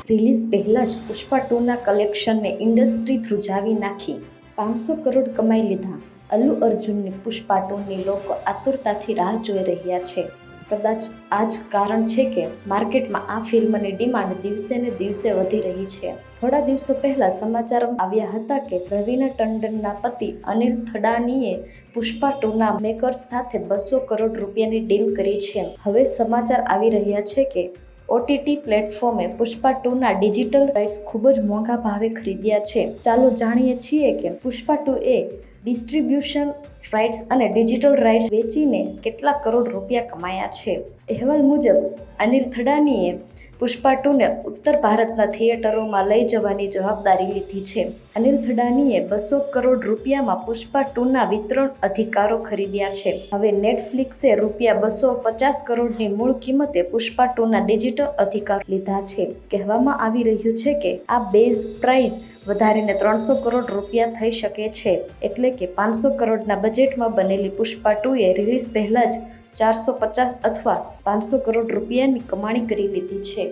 Release પહેલાં જ Pushpa 2ના કલેક્શનને industry ધ્રુજાવી નાખી. 500 કરોડ કમાઈ લીધા. અલ્લુ અર્જુનની પુષ્પા 2ની લોકો આતુરતાથી રાહ જોઈ રહ્યા છે. કદાચ આ જ કારણ છે કે માર્કેટમાં આ ફિલ્મની ડિમાન્ડ દિવસે ને દિવસે વધી રહી છે. થોડા દિવસો પહેલા સમાચાર આવ્યા હતા કે રવીના ટંડનના પતિ અનિલ થડાનીએ પુષ્પા 2ના મેકર્સ સાથે 200 કરોડ રૂપિયાની ડીલ કરી છે. હવે સમાચાર આવી રહ્યા છે કે ઓટીટી પ્લેટફોર્મે પુષ્પા 2ના ડિજિટલ રાઇટ્સ ખૂબ જ મોંઘા ભાવે ખરીદ્યા છે. ચાલો જાણીએ છીએ કે પુષ્પા 2એ ડિસ્ટ્રીબ્યુશન રાઇટ્સ અને ડિજિટલ રાઇટ્સ વેચીને કેટલા કરોડ રૂપિયા કમાયા છે. અહેવાલ મુજબ અનિલ થડાનીએ પુષ્પા 2ને ઉત્તર ભારતના થિયેટરોમાં લઈ જવાની જવાબદારી લીધી છે. અનિલ થડાનીએ 200 કરોડ રૂપિયામાં પુષ્પા 2ના વિતરણ અધિકારો ખરીદ્યા છે. હવે નેટફ્લિક્સે ₹250 કરોડની મૂળ કિંમતે પુષ્પા 2ના ડિજિટલ અધિકાર લીધા છે. કહેવામાં આવી રહ્યું છે કે આ બેઝ પ્રાઇસ વધારીને 300 કરોડ રૂપિયા થઈ શકે છે. એટલે કે 500 કરોડના બજેટમાં બનેલી પુષ્પા 2એ રિલીઝ પહેલાં જ 450 અથવા 500 કરોડ રૂપિયાની કમાણી કરી લીધી છે.